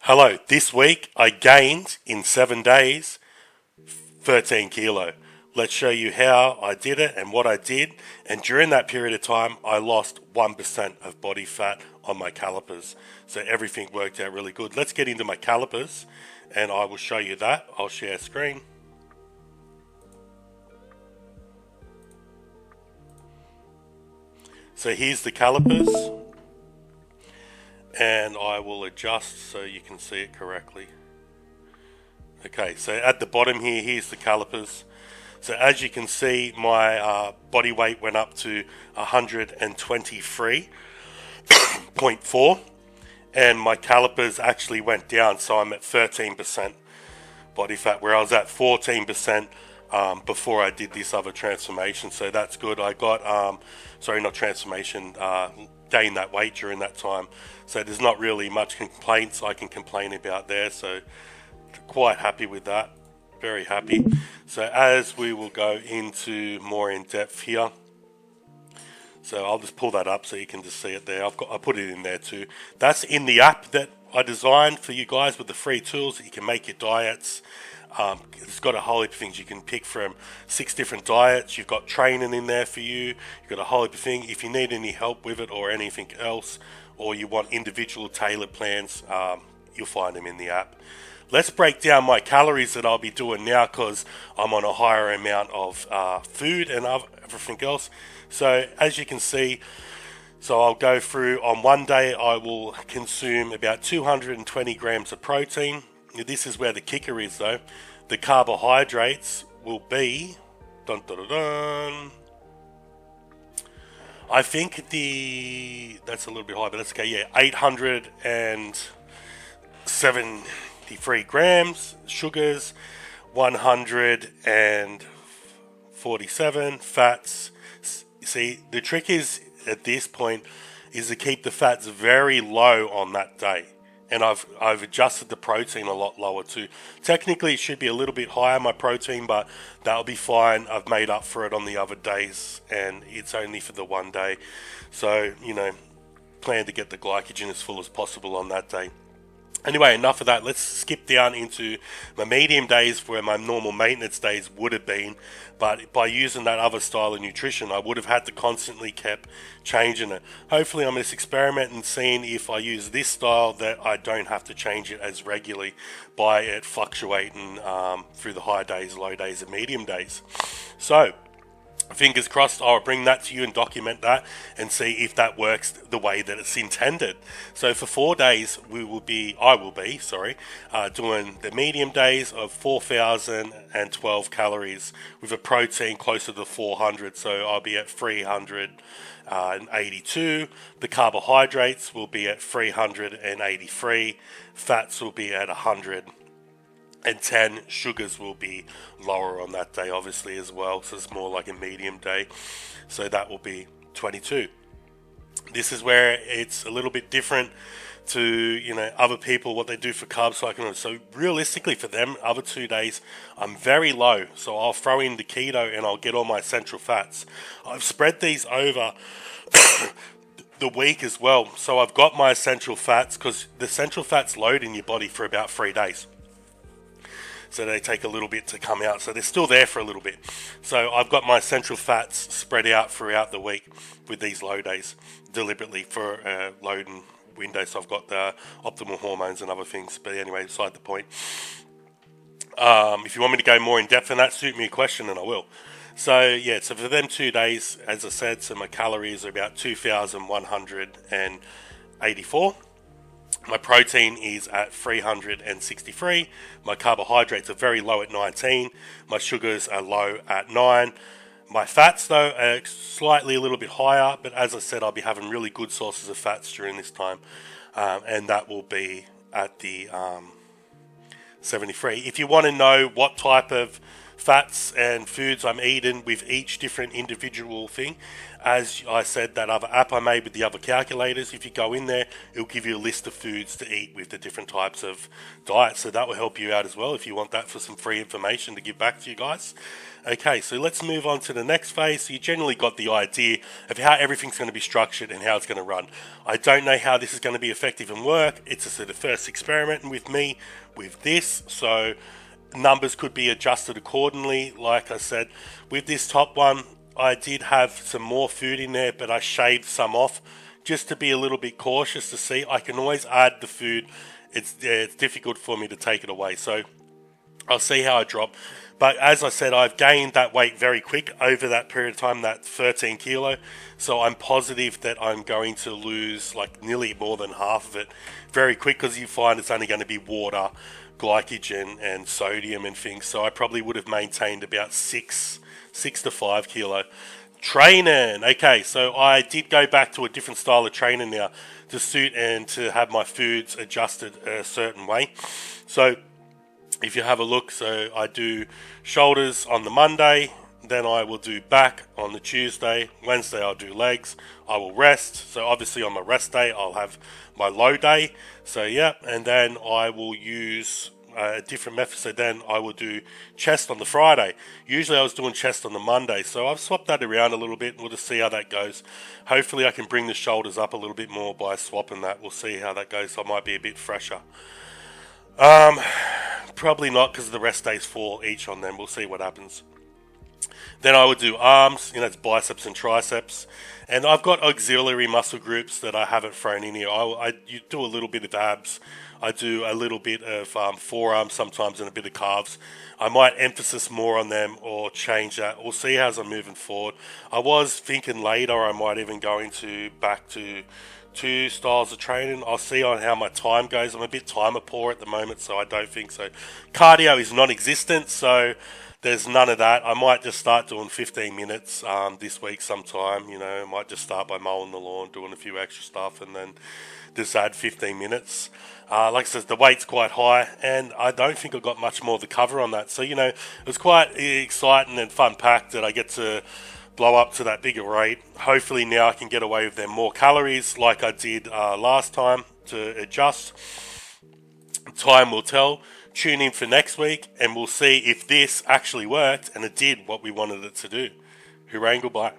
Hello, this week I gained in 7 days 13 kilo. Let's show you how I did it and what I did. And during that period of time, I lost 1% of body fat on my calipers. So everything worked out really good. Let's get into my calipers and I will show you that. I'll share screen. So here's the calipers. And I will adjust so you can see it correctly. Okay, so at the bottom here, here's the calipers. So as you can see, my body weight went up to 123.4, and my calipers actually went down, so I'm at 13% body fat, where I was at 14% before I did this other transformation. So that's good. I got, sorry, not transformation, gained that weight during that time. So there's not really much complaints I can complain about there. So quite happy with that. Very happy. So as we will go into more in depth here. So I'll just pull that up so you can just see it there. I put it in there too. That's in the app that I designed for you guys with the free tools that you can make your diets. It's got a whole heap of things you can pick from 6 different diets. You've got training in there for you. You've got a whole heap of things. If you need any help with it or anything else, or you want individual tailored plans, you'll find them in the app. Let's break down my calories that I'll be doing now because I'm on a higher amount of food and everything else. So as you can see, so I'll go through, on one day I will consume about 220 grams of protein. This is where the kicker is though. The carbohydrates will be, I think that's a little bit high, but that's okay, yeah, 873 grams, sugars, 147, fats. See, the trick is, at this point, is to keep the fats very low on that day. And I've adjusted the protein a lot lower too. Technically, it should be a little bit higher, my protein, but that'll be fine. I've made up for it on the other days, and it's only for the one day. So, plan to get the glycogen as full as possible on that day. Anyway, enough of that. Let's skip down into my medium days where my normal maintenance days would have been. But by using that other style of nutrition, I would have had to constantly kept changing it. Hopefully, I'm just experimenting, seeing if I use this style that I don't have to change it as regularly by it fluctuating through the high days, low days, and medium days. So, fingers crossed, I'll bring that to you and document that and see if that works the way that it's intended. So for 4 days, I will be doing the medium days of 4,012 calories with a protein closer to 400. So I'll be at 382. The carbohydrates will be at 383. Fats will be at 100. And 10 sugars will be lower on that day, obviously, as well. So it's more like a medium day. So that will be 22. This is where it's a little bit different to, other people, what they do for carb cycling. So realistically for them, other 2 days, I'm very low. So I'll throw in the keto and I'll get all my essential fats. I've spread these over the week as well. So I've got my essential fats because the essential fats load in your body for about 3 days. So they take a little bit to come out. So they're still there for a little bit. So I've got my essential fats spread out throughout the week with these low days, deliberately for loading window. So I've got the optimal hormones and other things. But anyway, beside the point. If you want me to go more in depth on that, shoot me a question and I will. So yeah, so for them 2 days, as I said, so my calories are about 2,184. My protein is at 363. My carbohydrates are very low at 19. My sugars are low at 9. My fats, though, are slightly a little bit higher. But as I said, I'll be having really good sources of fats during this time. And that will be at the 73. If you want to know what type of fats and foods I'm eating with each different individual thing. As I said, that other app I made with the other calculators, if you go in there, it'll give you a list of foods to eat with the different types of diets. So that will help you out as well if you want that for some free information to give back to you guys. Okay, so let's move on to the next phase. So you generally got the idea of how everything's going to be structured and how it's going to run. I don't know how this is going to be effective and work. It's a sort of first experiment with me with this, so numbers could be adjusted accordingly. Like I said, with this top one, I did have some more food in there, but I shaved some off just to be a little bit cautious to see. I can always add the food. It's difficult for me to take it away, so I'll see how I drop. But as I said, I've gained that weight very quick over that period of time, that 13 kilo. So I'm positive that I'm going to lose like nearly more than half of it very quick, because you find it's only going to be water, glycogen and sodium and things. So I probably would have maintained about 6 to 5 kilo. Training. Okay, so I did go back to a different style of training now to suit and to have my foods adjusted a certain way. So if you have a look, so I do shoulders on the Monday, then I will do back on the Tuesday, Wednesday I'll do legs, I will rest, so obviously on my rest day I'll have my low day, so yeah, and then I will use a different method, so then I will do chest on the Friday. Usually I was doing chest on the Monday, so I've swapped that around a little bit, and we'll just see how that goes. Hopefully I can bring the shoulders up a little bit more by swapping that. We'll see how that goes. I might be a bit fresher. Probably not, because the rest days fall each on them. We'll see what happens. Then I would do arms, it's biceps and triceps. And I've got auxiliary muscle groups that I haven't thrown in here. You do a little bit of abs. I do a little bit of forearms sometimes and a bit of calves. I might emphasis more on them or change that. We'll see as I'm moving forward. I was thinking later I might even go back to 2 styles of training. I'll see on how my time goes. I'm a bit timer poor at the moment, so I don't think so. Cardio is non-existent, so there's none of that. I might just start doing 15 minutes this week sometime. I might just start by mowing the lawn, doing a few extra stuff, and then just add 15 minutes. Like I said, the weight's quite high, and I don't think I got much more to cover on that. So, it was quite exciting and fun-packed that I get to blow up to that bigger rate. Hopefully now I can get away with them more calories like I did last time to adjust. Time will tell. Tune in for next week and we'll see if this actually worked and it did what we wanted it to do. Hooray and goodbye.